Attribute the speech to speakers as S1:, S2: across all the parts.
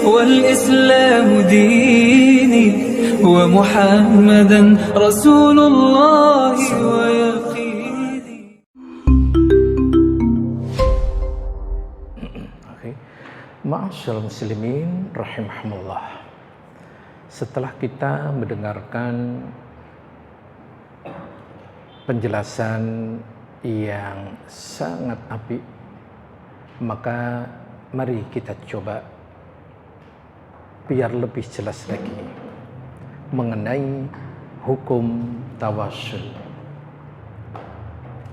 S1: والإسلام ديني ومحمدا رسول الله ويقيني.
S2: Ma'asyiral muslimin rahimahumullah. Setelah kita mendengarkan penjelasan yang sangat apik, maka mari kita coba biar lebih jelas lagi mengenai hukum tawassul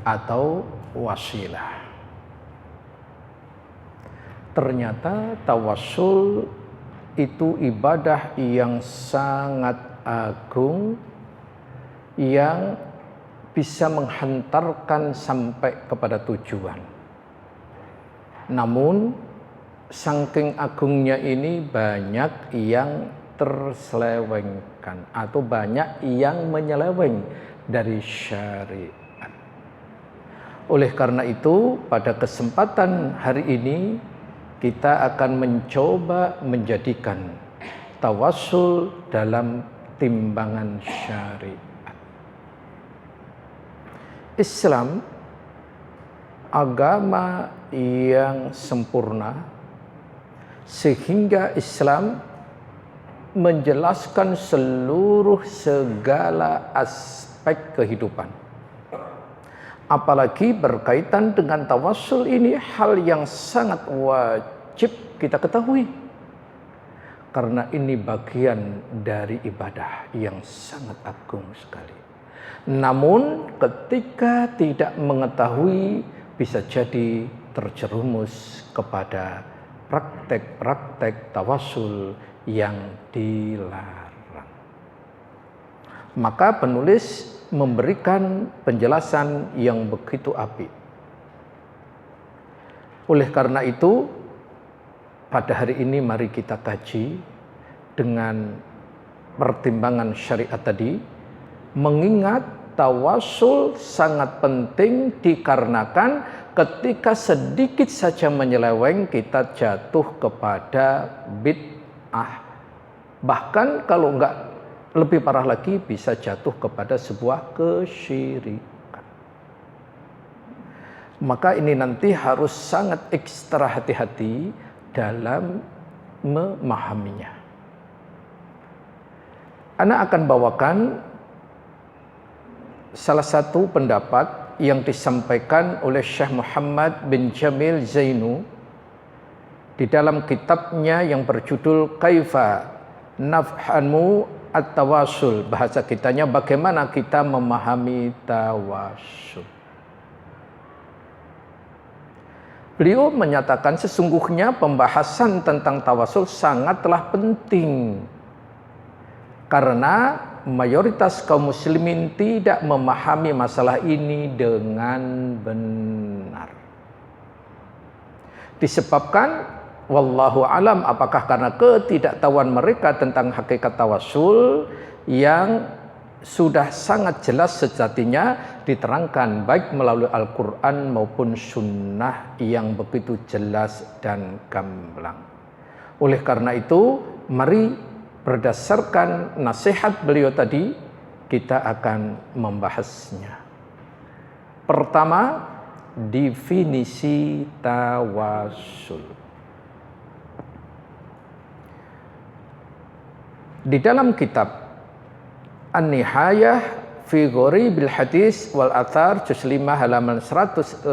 S2: atau wasilah. Ternyata tawassul itu ibadah yang sangat agung yang bisa menghantarkan sampai kepada tujuan. Namun saking agungnya ini banyak yang terselewengkan atau banyak yang menyeleweng dari syariat. Oleh karena itu, pada kesempatan hari ini kita akan mencoba menjadikan tawassul dalam timbangan syariat. Islam agama yang sempurna, sehingga Islam menjelaskan seluruh segala aspek kehidupan. Apalagi berkaitan dengan tawassul ini hal yang sangat wajib kita ketahui. Karena ini bagian dari ibadah yang sangat agung sekali. Namun ketika tidak mengetahui bisa jadi terjerumus kepada praktek-praktek tawassul yang dilarang. Maka penulis memberikan penjelasan yang begitu apik. Oleh karena itu, pada hari ini mari kita kaji dengan pertimbangan syariat tadi, mengingat tawassul sangat penting dikarenakan ketika sedikit saja menyeleweng kita jatuh kepada bid'ah. Bahkan kalau enggak lebih parah lagi bisa jatuh kepada sebuah kesyirikan. Maka ini nanti harus sangat ekstra hati-hati dalam memahaminya. Ana akan bawakan salah satu pendapat yang disampaikan oleh Syekh Muhammad bin Jamil Zainu di dalam kitabnya yang berjudul Kaifa Nafhamu At-Tawassul, bahasa kitanya bagaimana kita memahami tawassul. Beliau menyatakan sesungguhnya pembahasan tentang tawassul sangatlah penting karena mayoritas kaum muslimin tidak memahami masalah ini dengan benar. Disebabkan wallahu alam, apakah karena ketidaktahuan mereka tentang hakikat tawassul yang sudah sangat jelas sejatinya diterangkan baik melalui Al-Quran maupun sunnah yang begitu jelas dan gamblang. Oleh karena itu, mari berdasarkan nasihat beliau tadi, kita akan membahasnya. Pertama, definisi tawassul. Di dalam kitab An-Nihayah fi Gharibil Hadis wal Athar juz 5 halaman 185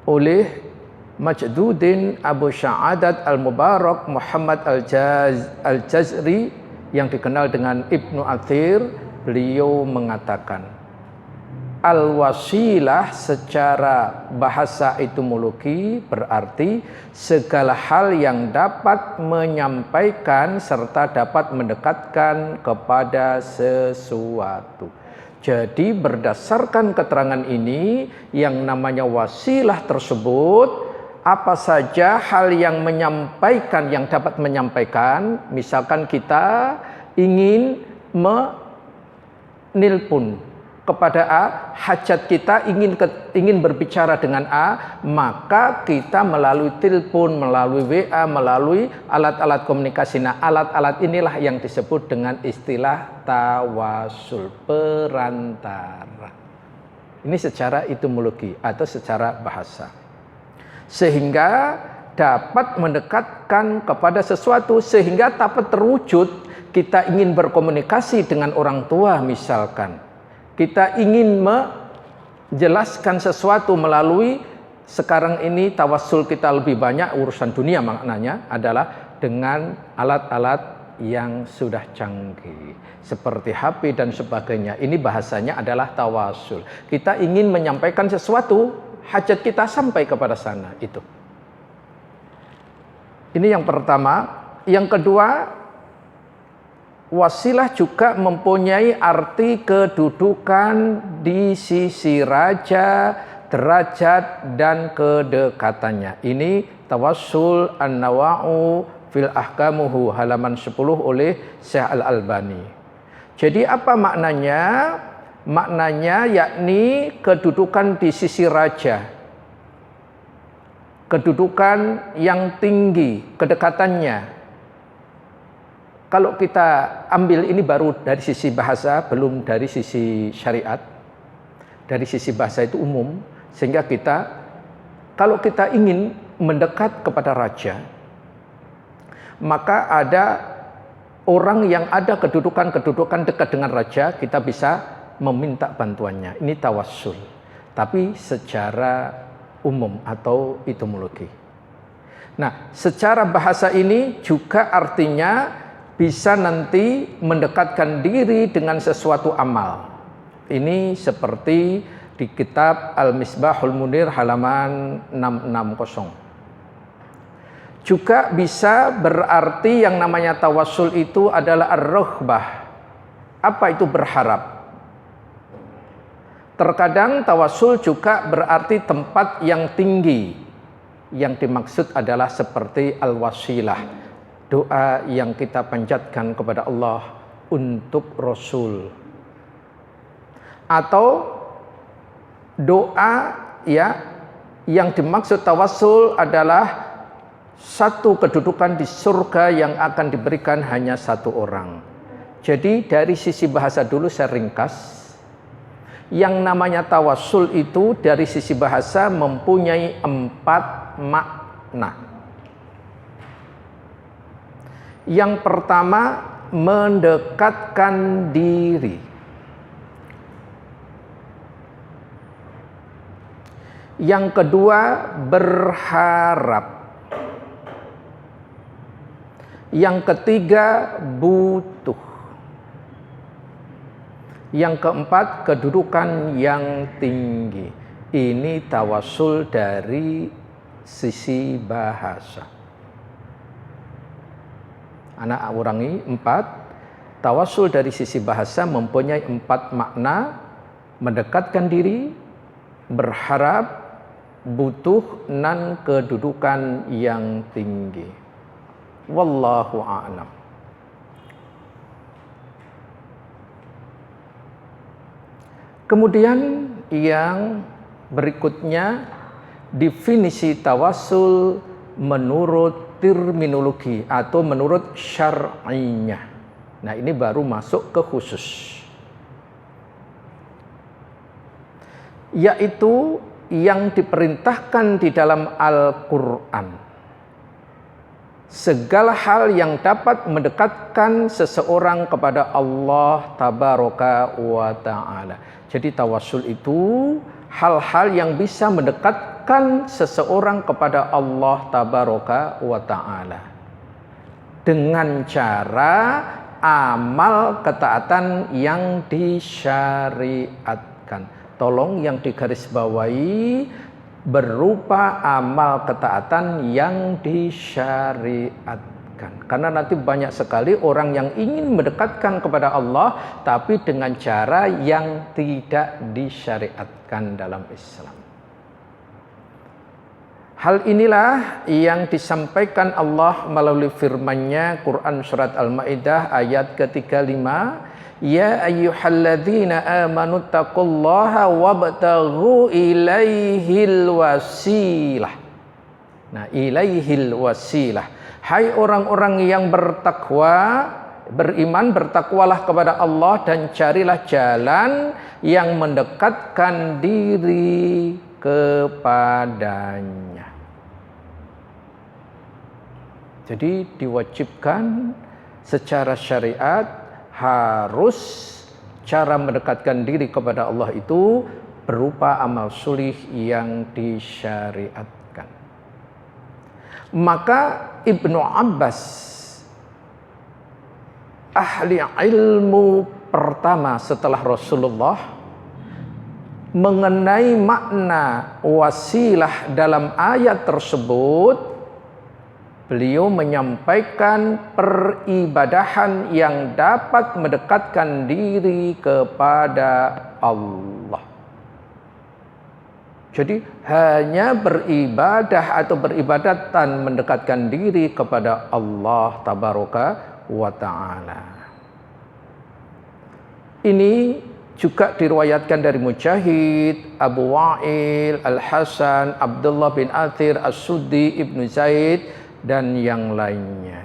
S2: oleh Majduddin Abu Sya'adat Al-Mubarak Muhammad Al-Jazri yang dikenal dengan Ibnu Athir, beliau mengatakan al-wasilah secara bahasa etimologi berarti segala hal yang dapat menyampaikan serta dapat mendekatkan kepada sesuatu. Jadi berdasarkan keterangan ini yang namanya wasilah tersebut apa saja hal yang menyampaikan, yang dapat menyampaikan, misalkan kita ingin menelpon kepada A, hajat kita ingin berbicara dengan A, maka kita melalui telepon, melalui WA, melalui alat-alat komunikasi. Nah, alat-alat inilah yang disebut dengan istilah tawasul, perantara. Ini secara etimologi atau secara bahasa. Sehingga dapat mendekatkan kepada sesuatu, sehingga dapat terwujud kita ingin berkomunikasi dengan orang tua misalkan. Kita ingin menjelaskan sesuatu melalui, sekarang ini tawasul kita lebih banyak urusan dunia, maknanya adalah dengan alat-alat yang sudah canggih seperti HP dan sebagainya. Ini bahasanya adalah tawasul. Kita ingin menyampaikan sesuatu, hajat kita sampai kepada sana. Itu. Ini yang pertama. Yang kedua, wasilah juga mempunyai arti kedudukan di sisi raja, derajat, dan kedekatannya. Ini Tawassul An-Nawa'u fil Ahkamuhu halaman 10 oleh Syekh Al-Albani. Jadi apa maknanya? Maknanya yakni kedudukan di sisi raja, kedudukan yang tinggi, kedekatannya. Kalau kita ambil ini baru dari sisi bahasa, belum dari sisi syariat. Dari sisi bahasa itu umum, sehingga kalau kita ingin mendekat kepada raja, maka ada orang yang ada kedudukan dekat dengan raja, kita bisa meminta bantuannya. Ini tawassul, tapi secara umum atau etimologi. Nah, secara bahasa ini juga artinya bisa nanti mendekatkan diri dengan sesuatu amal. Ini seperti di kitab Al-Misbahul Munir halaman 660. Juga bisa berarti yang namanya tawassul itu adalah ar-raghbah. Apa itu berharap? Terkadang tawassul juga berarti tempat yang tinggi. Yang dimaksud adalah seperti al-wasilah. Doa yang kita panjatkan kepada Allah untuk Rasul. Atau doa yang dimaksud tawassul adalah satu kedudukan di surga yang akan diberikan hanya satu orang. Jadi dari sisi bahasa dulu saya ringkas. Yang namanya tawassul itu dari sisi bahasa mempunyai 4 makna. Yang pertama, mendekatkan diri. Yang kedua, berharap. Yang ketiga, butuh. Yang keempat, kedudukan yang tinggi. Ini tawassul dari sisi bahasa. Anak ulangi 4. Tawassul dari sisi bahasa mempunyai 4 makna. Mendekatkan diri, berharap, butuh, dan kedudukan yang tinggi. Wallahu a'lam. Kemudian yang berikutnya, definisi tawassul menurut terminologi atau menurut syar'inya. Nah, ini baru masuk ke khusus. Yaitu yang diperintahkan di dalam Al-Qur'an. Segala hal yang dapat mendekatkan seseorang kepada Allah Tabaraka wa Ta'ala. Jadi tawassul itu hal-hal yang bisa mendekatkan seseorang kepada Allah Tabaraka wa Ta'ala dengan cara amal ketaatan yang disyariatkan. Tolong yang digarisbawahi berupa amal ketaatan yang disyariatkan. Karena nanti banyak sekali orang yang ingin mendekatkan kepada Allah tapi dengan cara yang tidak disyariatkan dalam Islam. Hal inilah yang disampaikan Allah melalui firman-Nya Quran surat Al-Maidah ayat ke-35, ya ayyuhalladzina amanu taqullaha wabtaghu ilaihil wasilah. Nah, ilaihil wasilah. Hai orang-orang yang bertakwa, beriman, bertakwalah kepada Allah dan carilah jalan yang mendekatkan diri kepadanya. Jadi diwajibkan secara syariat harus cara mendekatkan diri kepada Allah itu berupa amal sulih yang disyariatkan. Maka Ibnu Abbas, ahli ilmu pertama setelah Rasulullah, mengenai makna wasilah dalam ayat tersebut, beliau menyampaikan peribadahan yang dapat mendekatkan diri kepada Allah. Jadi hanya beribadah atau beribadatan mendekatkan diri kepada Allah Tabaraka wa Ta'ala. Ini juga diriwayatkan dari Mujahid, Abu Wa'il, Al-Hasan, Abdullah bin Athir, As-Suddi, Ibnu Zaid, dan yang lainnya.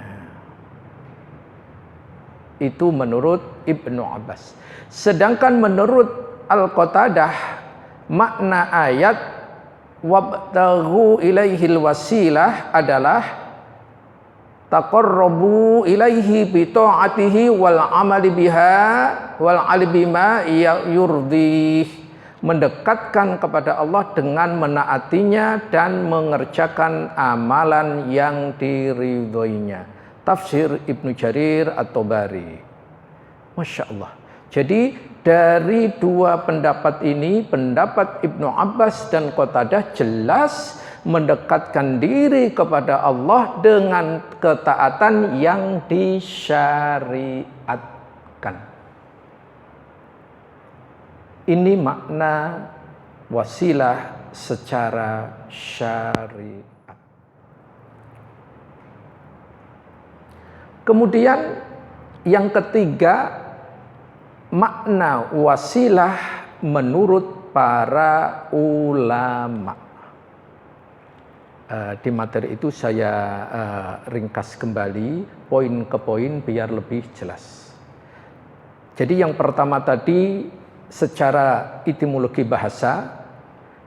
S2: Itu menurut Ibnu Abbas. Sedangkan menurut Al-Qatadah, makna ayat wabtaghu ilaihil wasilah adalah taqarrabu ilaihi bi ta'atihi wal amali biha wal alibima yurdih, mendekatkan kepada Allah dengan menaatinya dan mengerjakan amalan yang diridhoinya. Tafsir Ibnu Jarir At-Tabari. Masya Allah. Jadi dari dua pendapat ini, pendapat Ibnu Abbas dan Qatadah jelas mendekatkan diri kepada Allah dengan ketaatan yang disyariatkan. Ini makna wasilah secara syariat. Kemudian yang ketiga, makna wasilah menurut para ulama. Di materi itu saya ringkas kembali poin ke poin biar lebih jelas. Jadi yang pertama tadi secara etimologi bahasa,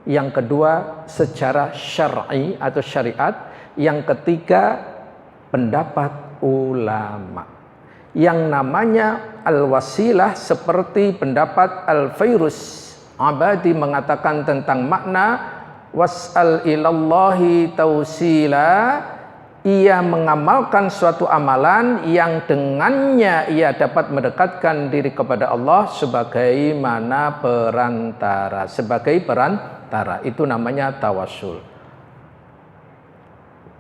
S2: yang kedua secara syar'i atau syariat, yang ketiga pendapat ulama. Yang namanya al-wasilah seperti pendapat Al-Fairuz Abadi mengatakan tentang makna was'al ilallahi tausila, ia mengamalkan suatu amalan yang dengannya ia dapat mendekatkan diri kepada Allah sebagaimana perantara, sebagai perantara. Itu namanya tawassul.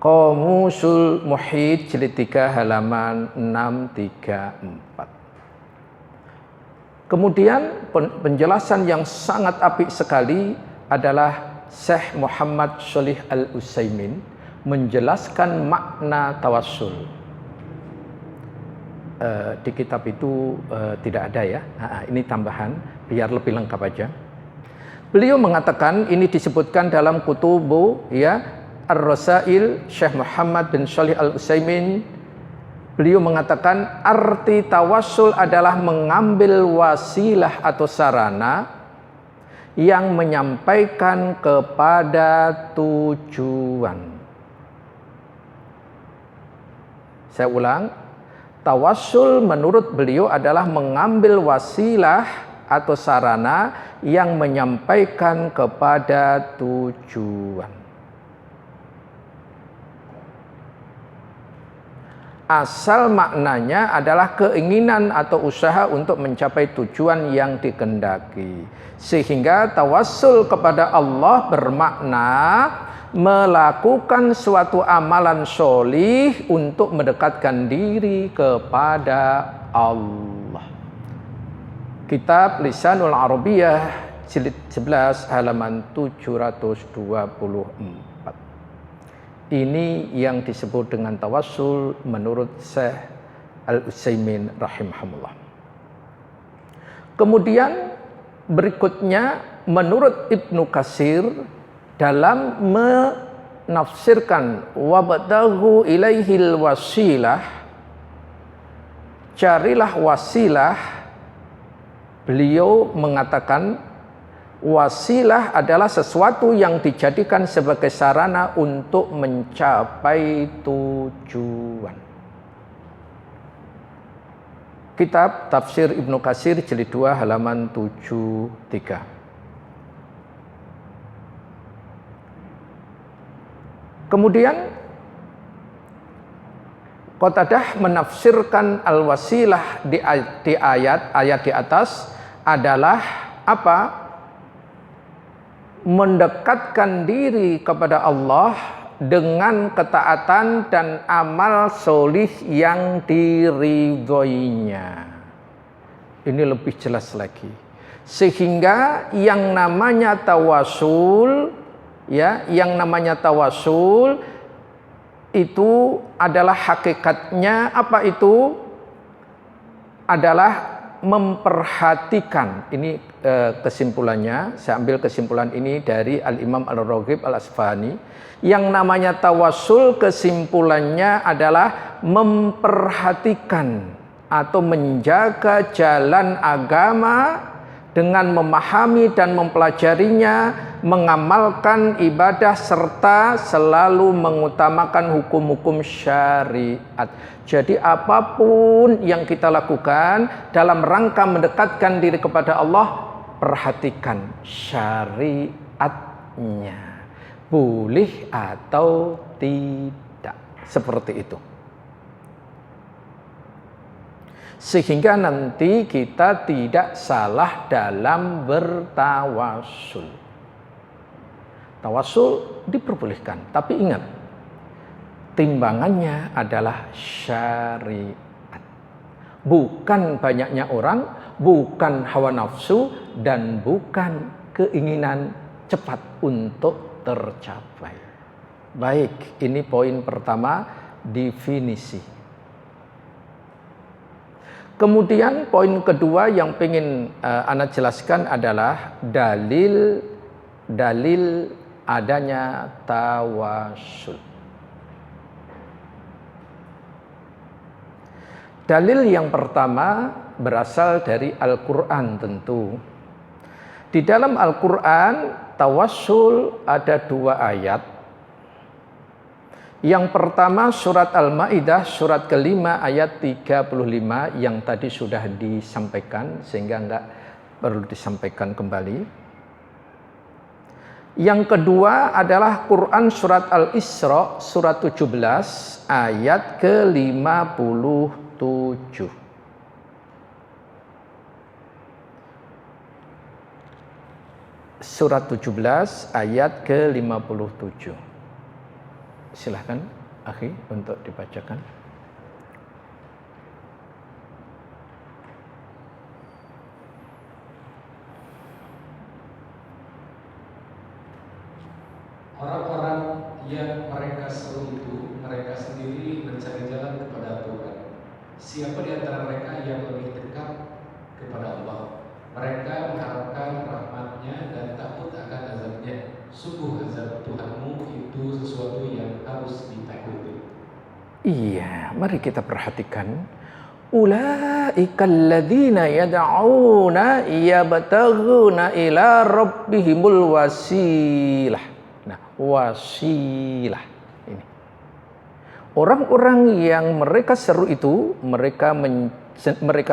S2: Qamusul Muhit jilid 3 halaman 634. Kemudian penjelasan yang sangat apik sekali adalah Syekh Muhammad Shalih Al-Utsaimin menjelaskan makna tawassul. Di kitab itu tidak ada ya. Ini tambahan biar lebih lengkap aja. Beliau mengatakan ini disebutkan dalam kutubu ya Ar-Rasail Syekh Muhammad bin Shalih Al-Utsaimin. Beliau mengatakan arti tawassul adalah mengambil wasilah atau sarana yang menyampaikan kepada tujuan. Saya ulang, tawassul menurut beliau adalah mengambil wasilah atau sarana yang menyampaikan kepada tujuan. Asal maknanya adalah keinginan atau usaha untuk mencapai tujuan yang dikehendaki. Sehingga tawassul kepada Allah bermakna melakukan suatu amalan sholih untuk mendekatkan diri kepada Allah. Kitab Lisanul Arabiyah jilid 11 halaman 724. Ini yang disebut dengan tawassul menurut Syekh Al-Utsaimin rahimahullah. Kemudian berikutnya menurut Ibnu Katsir dalam menafsirkan wabtahu ilaihil wasilah, carilah wasilah, beliau mengatakan wasilah adalah sesuatu yang dijadikan sebagai sarana untuk mencapai tujuan. Kitab Tafsir Ibnu Katsir jilid 2 halaman 73. Kemudian Qatadah menafsirkan al-wasilah di ayat di atas adalah apa? Mendekatkan diri kepada Allah dengan ketaatan dan amal solih yang diridhoinya. Ini lebih jelas lagi. Sehingga yang namanya tawasul, yang namanya tawasul itu adalah hakikatnya apa itu? Adalah memperhatikan. Ini kesimpulannya, saya ambil kesimpulan ini dari Al-Imam Al-Raghib Al-Asfahani. Yang namanya tawassul kesimpulannya adalah memperhatikan atau menjaga jalan agama dengan memahami dan mempelajarinya, mengamalkan ibadah serta selalu mengutamakan hukum-hukum syariat. Jadi apapun yang kita lakukan dalam rangka mendekatkan diri kepada Allah, perhatikan syariatnya. Boleh atau tidak. Seperti itu. Sehingga nanti kita tidak salah dalam bertawassul. Tawassul diperbolehkan, tapi ingat, timbangannya adalah syariat. Bukan banyaknya orang, bukan hawa nafsu, dan bukan keinginan cepat untuk tercapai. Baik, ini poin pertama, definisi. Kemudian poin kedua yang ingin Ana jelaskan adalah dalil adanya tawassul. Dalil yang pertama berasal dari Al-Quran tentu. Di dalam Al-Quran tawassul ada 2 ayat. Yang pertama surat Al-Maidah surat ke-5 ayat 35 yang tadi sudah disampaikan sehingga enggak perlu disampaikan kembali. Yang kedua adalah Quran surat Al-Isra surat 17 ayat ke-57. Surat 17 ayat ke-57. Silahkan, akhi, untuk dibacakan.
S3: Orang-orang yang mereka seru itu, mereka sendiri mencari jalan kepada Tuhan. Siapa di antara mereka yang lebih dekat kepada Allah? Mereka mengharapkan rahmat-Nya dan takut akan azab-Nya. Sungguh azab Tuhanmu itu sesuatu yang harus ditakuti.
S2: Iya, mari kita perhatikan. Ulaika alladzina yad'una yabtaghuna ila rabbihimul wasilah. Nah, wasilah ini. Orang-orang yang mereka seru itu, mereka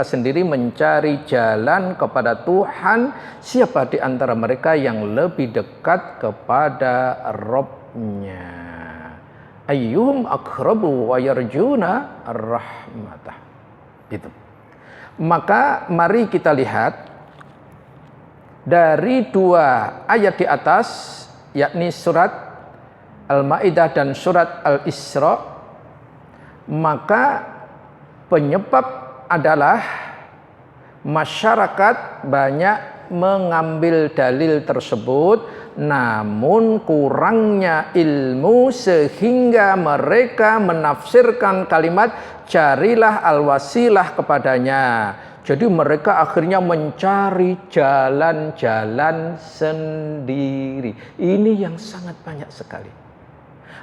S2: sendiri mencari jalan kepada Tuhan. Siapa di antara mereka yang lebih dekat kepada Rabb-Nya? Ayyuhum aqrabu wa yarjuna rahmatah. Itu. Maka mari kita lihat dari 2 ayat di atas, yakni surat Al-Maidah dan surat Al-Isra. Maka penyebab adalah masyarakat banyak mengambil dalil tersebut, namun kurangnya ilmu sehingga mereka menafsirkan kalimat carilah al-wasilah kepadanya. Jadi mereka akhirnya mencari jalan-jalan sendiri. Ini yang sangat banyak sekali.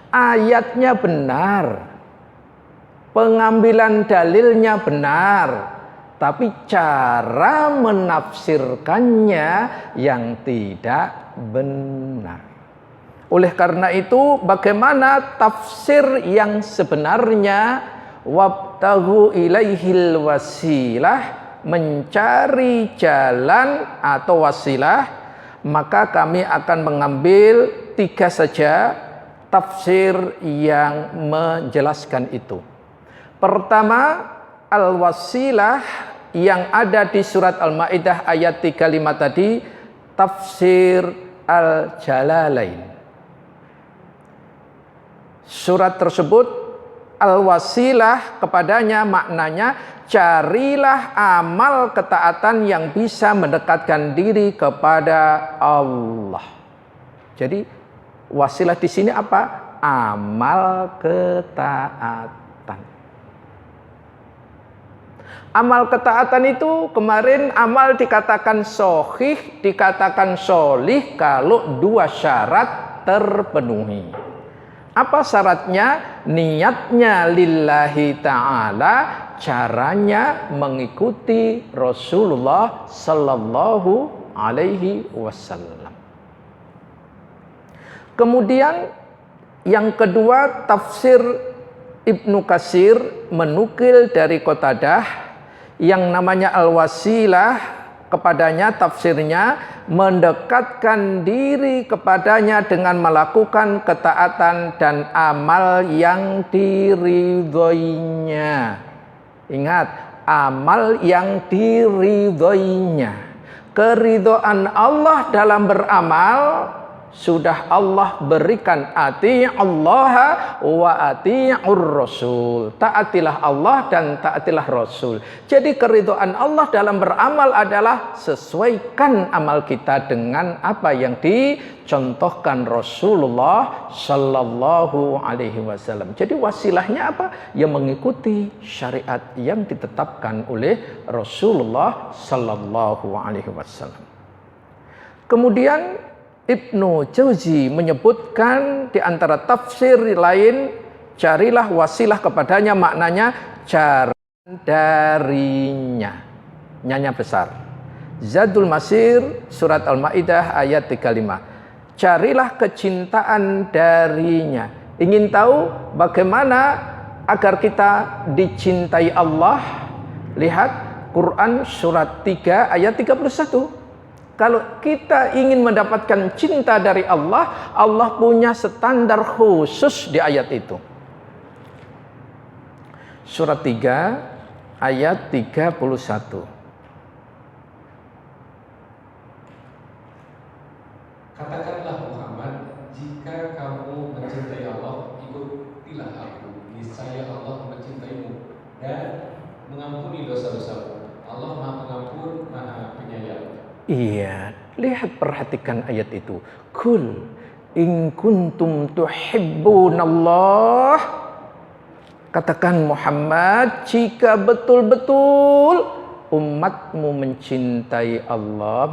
S2: Ayatnya benar, pengambilan dalilnya benar, tapi cara menafsirkannya yang tidak benar. Oleh karena itu, bagaimana tafsir yang sebenarnya? Wabtaghu ilaihil wasilah, mencari jalan atau wasilah, maka kami akan mengambil 3 saja tafsir yang menjelaskan itu. Pertama, al-wasilah yang ada di surat Al-Maidah ayat 35 tadi, tafsir Al-Jalalain. Surat tersebut al-wasilah kepadanya maknanya carilah amal ketaatan yang bisa mendekatkan diri kepada Allah. Jadi wasilah di sini apa? Amal ketaatan. Amal ketaatan itu kemarin amal dikatakan sahih, dikatakan sholih kalau 2 syarat terpenuhi. Apa syaratnya? Niatnya lillahi ta'ala, caranya mengikuti Rasulullah sallallahu alaihi wasallam. Kemudian yang kedua, tafsir Ibnu Katsir menukil dari Qatadah yang namanya al-wasilah kepadanya, tafsirnya mendekatkan diri kepadanya dengan melakukan ketaatan dan amal yang diridhoinya. Ingat, amal yang diridhoinya. Keridhaan Allah dalam beramal sudah Allah berikan, ati'allaha wa ati'ur rasul. Taatilah Allah dan taatilah Rasul. Jadi keridhaan Allah dalam beramal adalah sesuaikan amal kita dengan apa yang dicontohkan Rasulullah sallallahu alaihi wasallam. Jadi wasilahnya apa? Ya mengikuti syariat yang ditetapkan oleh Rasulullah sallallahu alaihi wasallam. Kemudian Ibnu Jauzi menyebutkan di antara tafsir lain, carilah wasilah kepadanya maknanya cara darinya. Nyanya besar. Zadul Masir surat Al-Maidah ayat 35. Carilah kecintaan darinya. Ingin tahu bagaimana agar kita dicintai Allah? Lihat Quran surat 3 ayat 31. Kalau kita ingin mendapatkan cinta dari Allah, Allah punya standar khusus di ayat itu. Surat 3 ayat 31.
S3: Katakanlah Muhammad, jika kamu mencintai Allah, ikutilah aku. Niscaya Allah mencintaimu dan mengampuni dosa-dosamu. Allah Maha Pengampun, Maha Penyayang.
S2: Iya, lihat perhatikan ayat itu. Kul in kuntum tuhibbunallah. Katakan Muhammad, jika betul-betul umatmu mencintai Allah,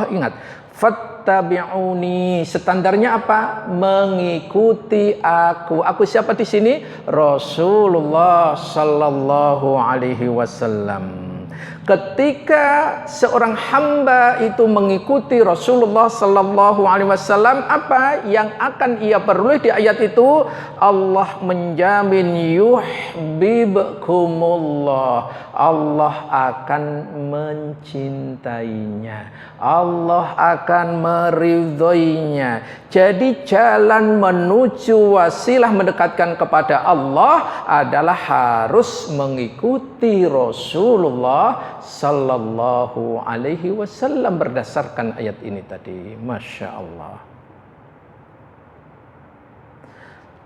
S2: ingat, fattabi'uni, standarnya apa? Mengikuti aku. Aku siapa di sini? Rasulullah sallallahu alaihi wasallam. Ketika seorang hamba itu mengikuti Rasulullah sallallahu alaihi wasallam, apa yang akan ia peroleh di ayat itu? Allah menjamin yuhibbukumullah. Allah akan mencintainya. Allah akan meridhoinya. Jadi jalan menuju wasilah mendekatkan kepada Allah adalah harus mengikuti Rasulullah sallallahu alaihi wasallam berdasarkan ayat ini tadi. Masya Allah.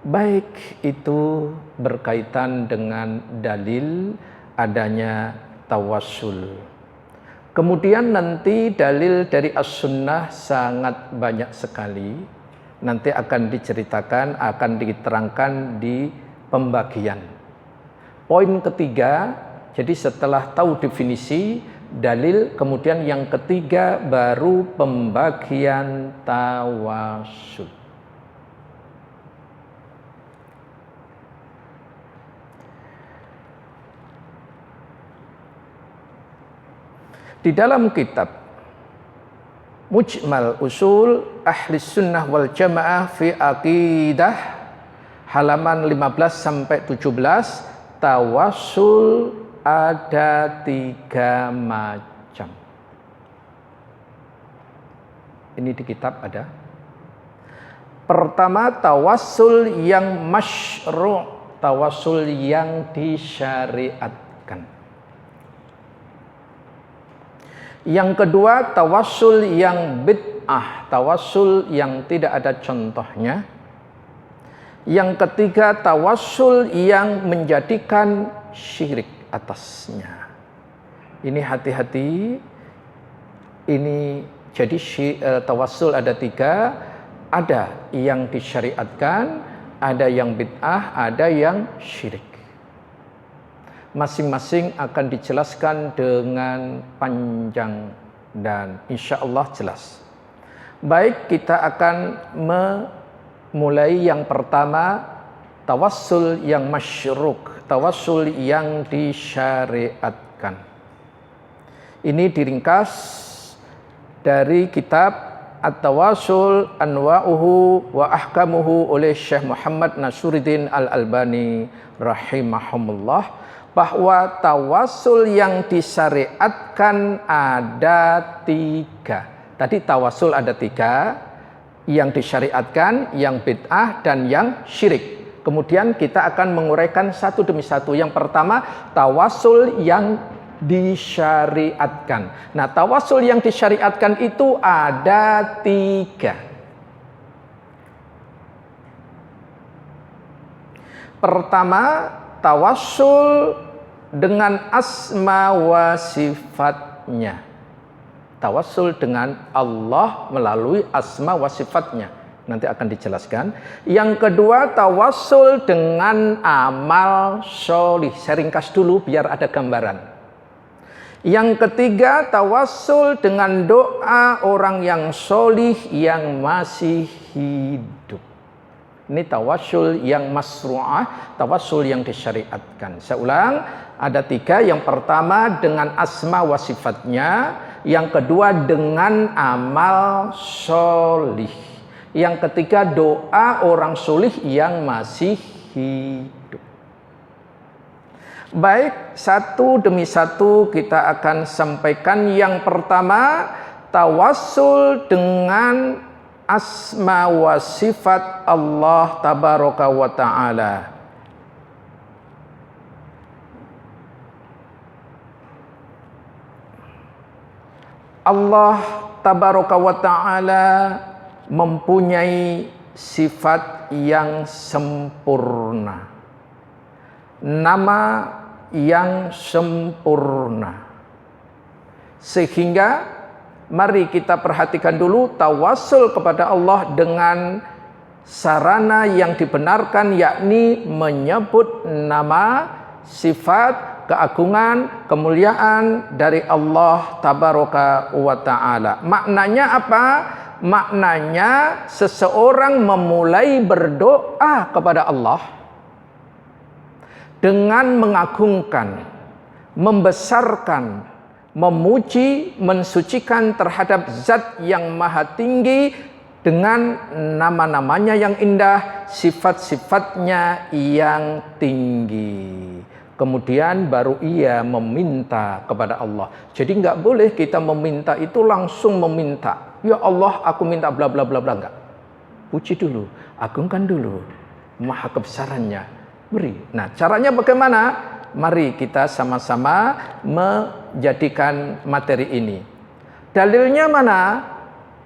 S2: Baik, itu berkaitan dengan dalil adanya tawassul. Kemudian nanti dalil dari as-sunnah sangat banyak sekali. Nanti akan diceritakan, akan diterangkan di pembagian. Poin ketiga, jadi setelah tahu definisi, dalil, kemudian yang ketiga baru pembagian tawasul. Di dalam kitab Mujmal Usul Ahli Sunnah wal Jamaah fi Aqidah halaman 15 sampai 17, tawasul ada 3 macam. Ini di kitab ada. Pertama, tawasul yang masyru', tawasul yang disyariatkan. Yang kedua, tawassul yang bid'ah, tawassul yang tidak ada contohnya. Yang ketiga, tawassul yang menjadikan syirik atasnya. Ini hati-hati. Ini jadi tawassul ada 3, ada yang disyariatkan, ada yang bid'ah, ada yang syirik. Masing-masing akan dijelaskan dengan panjang dan insya Allah jelas. Baik, kita akan memulai yang pertama, tawassul yang masyru', tawassul yang disyariatkan. Ini diringkas dari kitab At-Tawassul Anwa'uhu wa Ahkamuhu oleh Syekh Muhammad Nasiruddin Al-Albani rahimahumullah, bahwa tawassul yang disyariatkan ada 3. Tadi tawassul ada 3, yang disyariatkan, yang bid'ah, dan yang syirik. Kemudian kita akan menguraikan satu demi satu. Yang pertama, tawassul yang disyariatkan. Nah, tawassul yang disyariatkan itu ada 3. Pertama, tawassul dengan asma wa sifatnya. Tawassul dengan Allah melalui asma wa sifatnya. Nanti akan dijelaskan. Yang kedua, tawassul dengan amal sholih. Saya ringkas dulu biar ada gambaran. Yang ketiga, tawassul dengan doa orang yang sholih yang masih hidup. Ini tawassul yang masru'ah, tawassul yang disyariatkan. Saya ulang, ada 3. Yang pertama dengan asma wa sifatnya. Yang kedua dengan amal sholih. Yang ketiga doa orang sholih yang masih hidup. Baik, satu demi satu kita akan sampaikan. Yang pertama, tawassul dengan asma wa sifat Allah tabaraka wa ta'ala. Allah tabaraka wa ta'ala mempunyai sifat yang sempurna, nama yang sempurna, sehingga mari kita perhatikan dulu tawassul kepada Allah dengan sarana yang dibenarkan, yakni menyebut nama, sifat, keagungan, kemuliaan dari Allah tabaraka wa ta'ala. Maknanya apa? Maknanya seseorang memulai berdoa kepada Allah dengan mengagungkan, membesarkan, memuji, mensucikan terhadap zat yang maha tinggi dengan nama-namanya yang indah, sifat-sifatnya yang tinggi. Kemudian baru ia meminta kepada Allah. Jadi nggak boleh kita meminta itu langsung meminta. Ya Allah, aku minta bla bla bla bla, enggak. Puji dulu, agungkan dulu maha kebesarannya. Beri. Nah, caranya bagaimana? Mari kita sama-sama menjadikan materi ini. Dalilnya mana?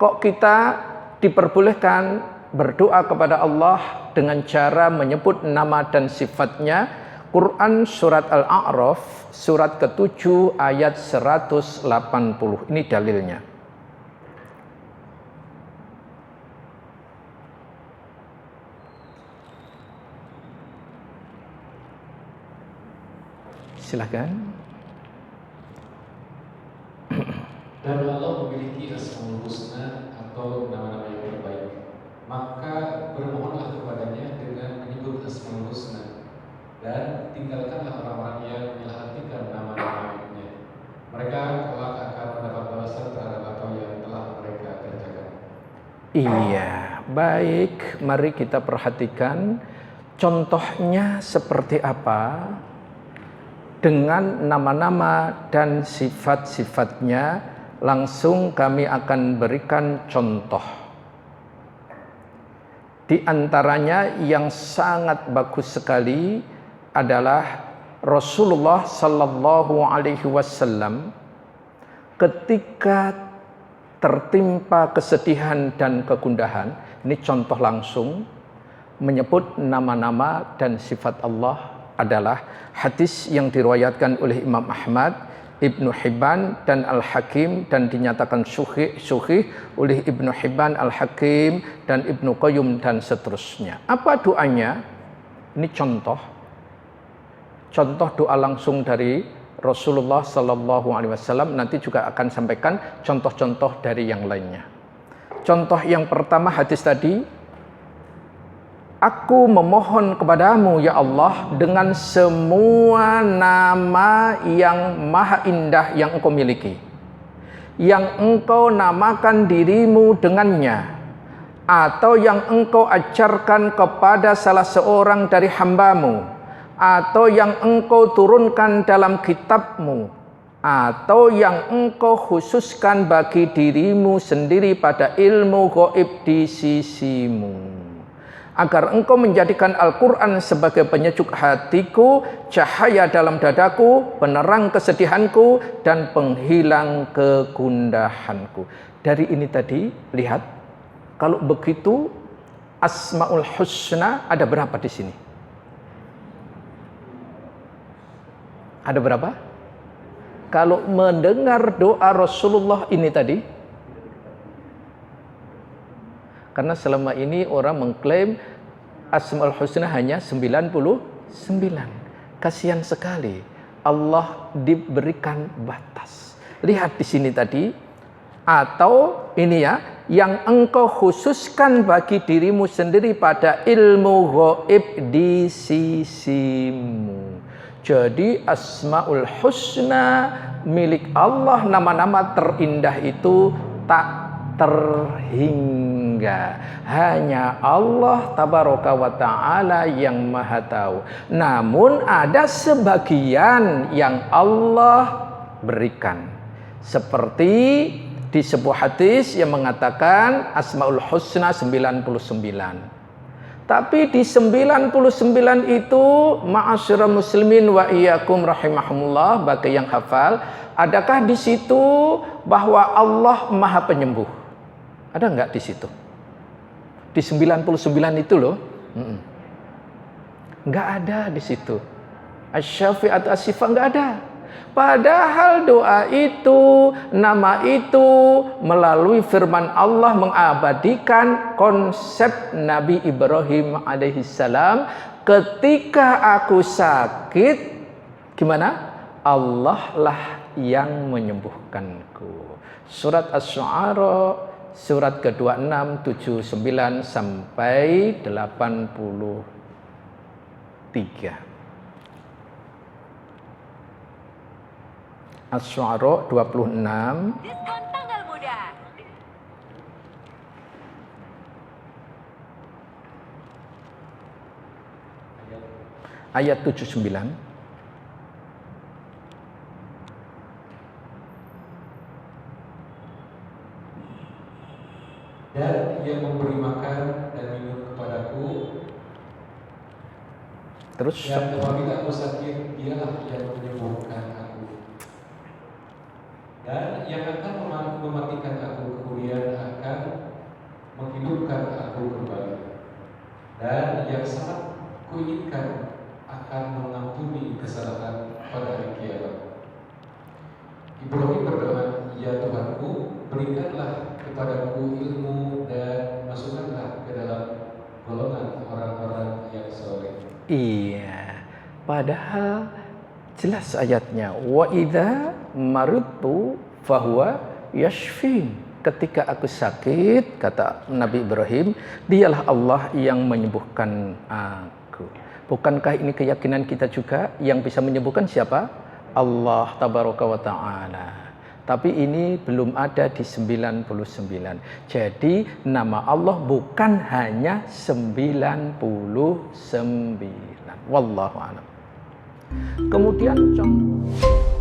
S2: Kok kita diperbolehkan berdoa kepada Allah dengan cara menyebut nama dan sifatnya? Quran surat Al-A'raf surat ke-7 ayat 180. Ini dalilnya. Silakan.
S3: Dan Allah memiliki Asmaul Husna atau nama-nama yang terbaik. Maka bermohonlah kepadanya dengan menyebut Asmaul Husna, dan tinggalkanlah orang-orang yang menyelahatikan nama-namanya. Mereka kelak akan mendapat balasan terhadap apa yang telah mereka kerjakan.
S2: Iya, baik. Mari kita perhatikan contohnya seperti apa dengan nama-nama dan sifat-sifatnya. Langsung kami akan berikan contoh. Di antaranya yang sangat bagus sekali adalah Rasulullah sallallahu alaihi wasallam ketika tertimpa kesedihan dan kegundahan, ini contoh langsung menyebut nama-nama dan sifat Allah adalah hadis yang diriwayatkan oleh Imam Ahmad, Ibnu Hibban dan Al-Hakim, dan dinyatakan sahih oleh Ibnu Hibban, Al-Hakim dan Ibnu Qayyim dan seterusnya. Apa doanya? Ini contoh doa langsung dari Rasulullah sallallahu alaihi wasallam. Nanti juga akan sampaikan contoh-contoh dari yang lainnya. Contoh yang pertama hadis tadi, aku memohon kepadamu ya Allah dengan semua nama yang maha indah yang engkau miliki, yang engkau namakan dirimu dengannya, atau yang engkau ajarkan kepada salah seorang dari hambamu, atau yang engkau turunkan dalam kitabmu, atau yang engkau khususkan bagi dirimu sendiri pada ilmu gaib di sisimu, agar engkau menjadikan Al-Quran sebagai penyejuk hatiku, cahaya dalam dadaku, penerang kesedihanku, dan penghilang kegundahanku. Dari ini tadi, lihat, kalau begitu Asmaul Husna ada berapa di sini? Ada berapa? Kalau mendengar doa Rasulullah ini tadi, karena selama ini orang mengklaim Asmaul Husna hanya 99. Kasihan sekali. Allah diberikan batas. Lihat di sini tadi. Atau ini ya, yang engkau khususkan bagi dirimu sendiri pada ilmu gaib di sisimu. Jadi Asmaul Husna milik Allah, nama-nama terindah itu tak terhingga, hanya Allah tabaraka wa ta'ala yang maha tahu. Namun ada sebagian yang Allah berikan, seperti di sebuah hadis yang mengatakan Asmaul Husna 99. Tapi di 99 itu, ma'asyiral muslimin wa iyyakum rahimahumullah, bagi yang hafal, adakah di situ bahwa Allah maha penyembuh? Ada enggak di situ? Di 99 itu loh. Enggak ada di situ. Asy-Syafi'at As-Sifah enggak ada. Padahal doa itu, nama itu melalui firman Allah mengabadikan konsep Nabi Ibrahim alaihissalam. Ketika aku sakit, gimana? Allah lah yang menyembuhkanku. Surat Asy-Syu'ara surat ke-26, 79 sampai 83. Asy-Syu'ara 26.
S4: Diskon tanggal muda.
S2: Ayat 79.
S3: Dan yang memberi makan dan minum kepadaku,
S2: Terus
S3: dan apabila aku sakit, dialah yang menyembuhkan aku. Dan yang akan mematikan aku kemudian akan menghidupkan aku kembali. Dan yang sangat kuinginkan akan mengampuni kesalahan pada hari kiamat. Ibrahim berdoa, ya Tuhanku, berikanlah kepadaku ilmu dan masukkanlah ke dalam golongan orang-orang yang soleh.
S2: Iya, padahal jelas ayatnya, wa idza maridtu fahuwa yashfin. Ketika aku sakit, kata Nabi Ibrahim, dialah Allah yang menyembuhkan aku. Bukankah ini keyakinan kita juga? Yang bisa menyembuhkan siapa? Allah tabaraka wa ta'ala. Tapi ini belum ada di 99. Jadi nama Allah bukan hanya 99. Wallahu a'lam. Kemudian contoh